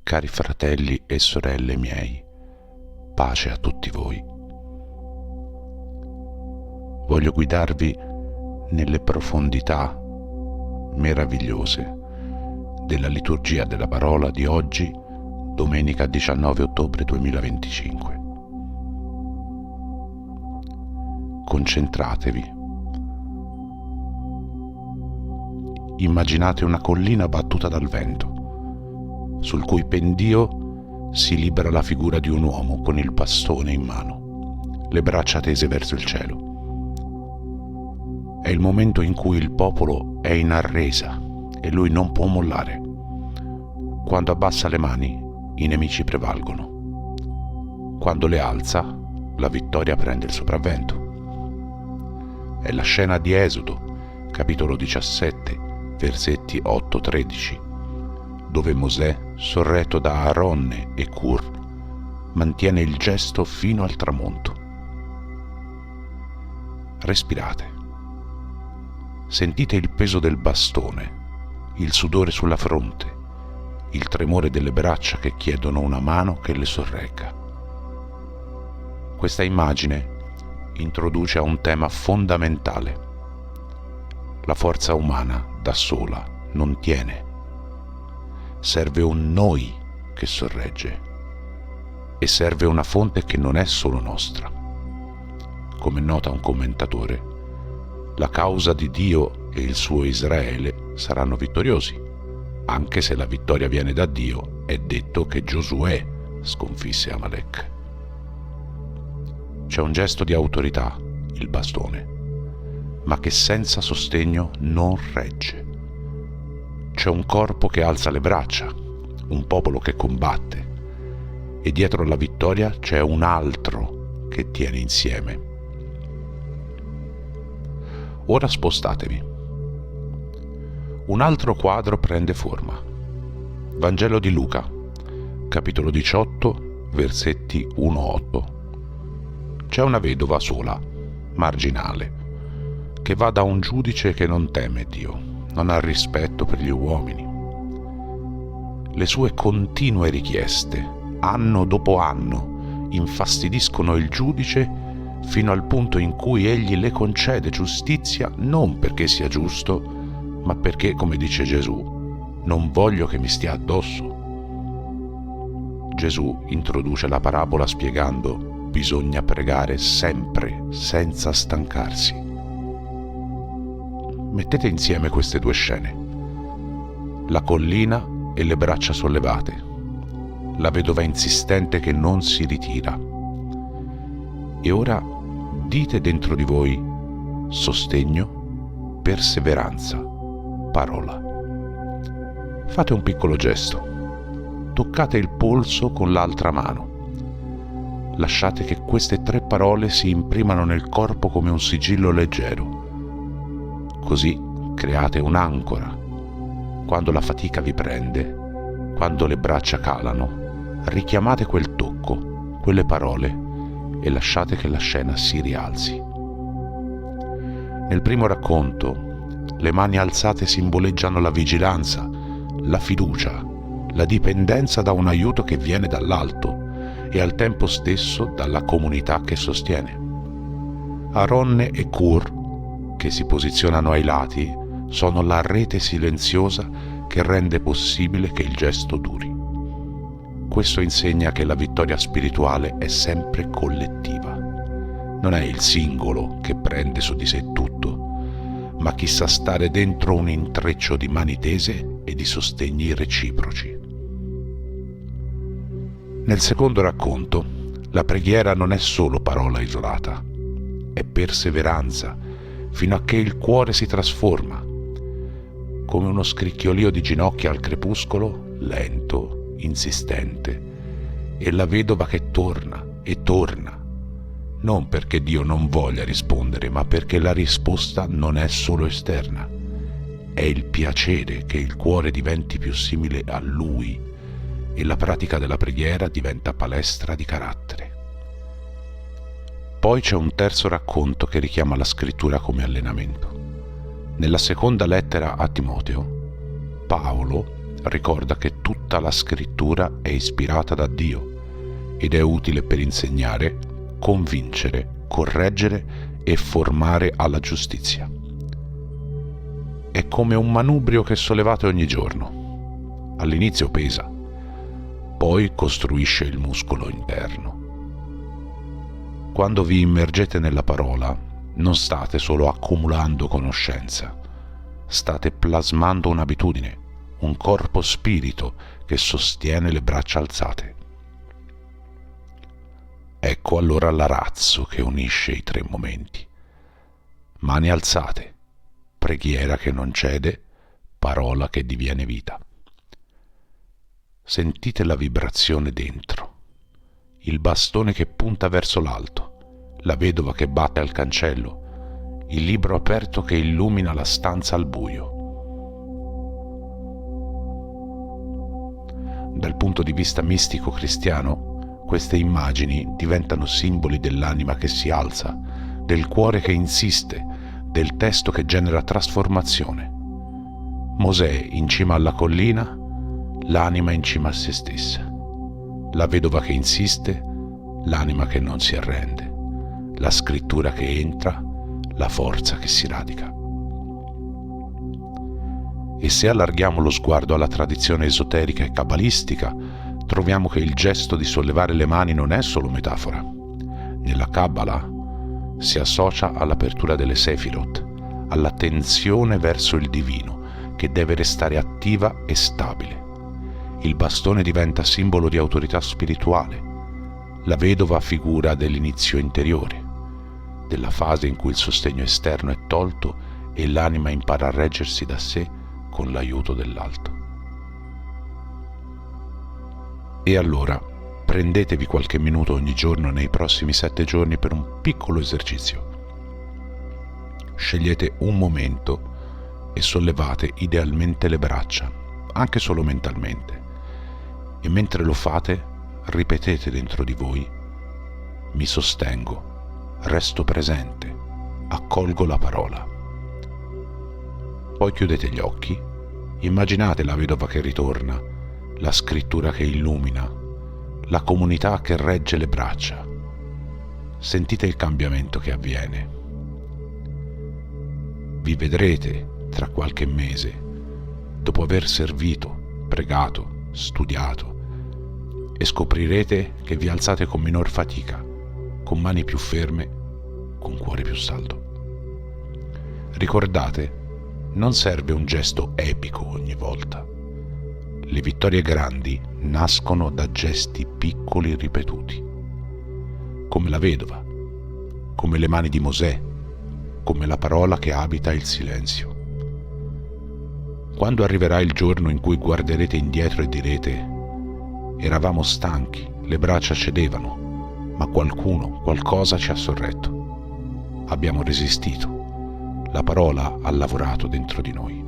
Cari fratelli e sorelle miei, pace a tutti voi. Voglio guidarvi nelle profondità meravigliose della liturgia della parola di oggi, domenica 19 ottobre 2025. Concentratevi. Immaginate una collina battuta dal vento, sul cui pendio si libera la figura di un uomo con il bastone in mano, le braccia tese verso il cielo. È il momento in cui il popolo è in arresa e lui non può mollare. Quando abbassa le mani, i nemici prevalgono. Quando le alza, la vittoria prende il sopravvento. È la scena di Esodo, capitolo 17, versetti 8-13, dove Mosè, sorretto da Aaronne e Cur, mantiene il gesto fino al tramonto. Respirate. Sentite il peso del bastone, il sudore sulla fronte, il tremore delle braccia che chiedono una mano che le sorregga. Questa immagine introduce a un tema fondamentale. La forza umana da sola non tiene. Serve un noi che sorregge e serve una fonte che non è solo nostra. Come nota un commentatore, la causa di Dio e il suo Israele saranno vittoriosi. Anche se la vittoria viene da Dio, è detto che Giosuè sconfisse Amalek. C'è un gesto di autorità, il bastone, ma che senza sostegno non regge. C'è un corpo che alza le braccia, un popolo che combatte, e dietro la vittoria c'è un altro che tiene insieme. Ora spostatevi. Un altro quadro prende forma. Vangelo di Luca, capitolo 18, versetti 1-8. C'è una vedova sola, marginale, che va da un giudice che non teme Dio, non ha rispetto per gli uomini. Le sue continue richieste, anno dopo anno, infastidiscono il giudice fino al punto in cui egli le concede giustizia non perché sia giusto, ma perché, come dice Gesù, non voglio che mi stia addosso. Gesù introduce la parabola spiegando: bisogna pregare sempre, senza stancarsi. Mettete insieme queste due scene: la collina e le braccia sollevate, la vedova insistente che non si ritira. E ora dite dentro di voi: sostegno, perseveranza, parola. Fate un piccolo gesto. Toccate il polso con l'altra mano. Lasciate che queste tre parole si imprimano nel corpo come un sigillo leggero. Così create un'ancora. Quando la fatica vi prende, quando le braccia calano, richiamate quel tocco, quelle parole, e lasciate che la scena si rialzi. Nel primo racconto, le mani alzate simboleggiano la vigilanza, la fiducia, la dipendenza da un aiuto che viene dall'alto e al tempo stesso dalla comunità che sostiene. Aaronne e Cur, che si posizionano ai lati, sono la rete silenziosa che rende possibile che il gesto duri. Questo insegna che la vittoria spirituale è sempre collettiva. Non è il singolo che prende su di sé tutto, ma chi sa stare dentro un intreccio di mani tese e di sostegni reciproci. Nel secondo racconto, la preghiera non è solo parola isolata, è perseveranza, fino a che il cuore si trasforma, come uno scricchiolio di ginocchia al crepuscolo, lento, insistente, e la vedova che torna e torna, non perché Dio non voglia rispondere, ma perché la risposta non è solo esterna, è il piacere che il cuore diventi più simile a Lui e la pratica della preghiera diventa palestra di carattere. Poi c'è un terzo racconto che richiama la scrittura come allenamento. Nella seconda lettera a Timoteo, Paolo ricorda che tutta la scrittura è ispirata da Dio ed è utile per insegnare, convincere, correggere e formare alla giustizia. È come un manubrio che sollevate ogni giorno. All'inizio pesa, poi costruisce il muscolo interno. Quando vi immergete nella parola, non state solo accumulando conoscenza, state plasmando un'abitudine, un corpo spirito che sostiene le braccia alzate. Ecco allora l'arazzo che unisce i tre momenti. Mani alzate, preghiera che non cede, parola che diviene vita. Sentite la vibrazione dentro, il bastone che punta verso l'alto, la vedova che batte al cancello, il libro aperto che illumina la stanza al buio. Dal punto di vista mistico cristiano, queste immagini diventano simboli dell'anima che si alza, del cuore che insiste, del testo che genera trasformazione. Mosè in cima alla collina, l'anima in cima a se stessa. La vedova che insiste, l'anima che non si arrende. La scrittura che entra, la forza che si radica. E se allarghiamo lo sguardo alla tradizione esoterica e cabalistica, troviamo che il gesto di sollevare le mani non è solo metafora. Nella Kabbalah si associa all'apertura delle Sefirot, alla tensione verso il divino, che deve restare attiva e stabile. Il bastone diventa simbolo di autorità spirituale, la vedova figura dell'inizio interiore, della fase in cui il sostegno esterno è tolto e l'anima impara a reggersi da sé con l'aiuto dell'alto. E allora prendetevi qualche minuto ogni giorno nei prossimi 7 giorni per un piccolo esercizio. Scegliete un momento e sollevate idealmente le braccia, anche solo mentalmente. E mentre lo fate, ripetete dentro di voi: mi sostengo, resto presente, accolgo la parola. Poi chiudete gli occhi, immaginate la vedova che ritorna, la scrittura che illumina, la comunità che regge le braccia. Sentite il cambiamento che avviene. Vi vedrete tra qualche mese, dopo aver servito, pregato, studiato, e scoprirete che vi alzate con minor fatica, con mani più ferme, con cuore più saldo. Ricordate, non serve un gesto epico ogni volta. Le vittorie grandi nascono da gesti piccoli ripetuti, come la vedova, come le mani di Mosè, come la parola che abita il silenzio. Quando arriverà il giorno in cui guarderete indietro e direte: eravamo stanchi, le braccia cedevano, ma qualcosa ci ha sorretto. Abbiamo resistito. La parola ha lavorato dentro di noi.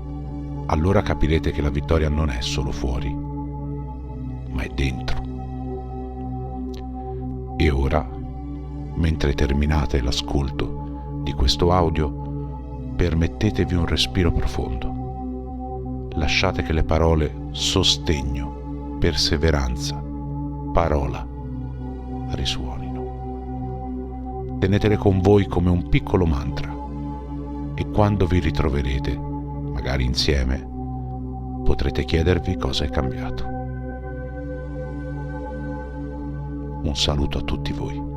Allora capirete che la vittoria non è solo fuori, ma è dentro. E ora, mentre terminate l'ascolto di questo audio, permettetevi un respiro profondo. Lasciate che le parole sostegno, perseveranza, parola risuonino. Tenetele con voi come un piccolo mantra e quando vi ritroverete, magari insieme, potrete chiedervi cosa è cambiato. Un saluto a tutti voi.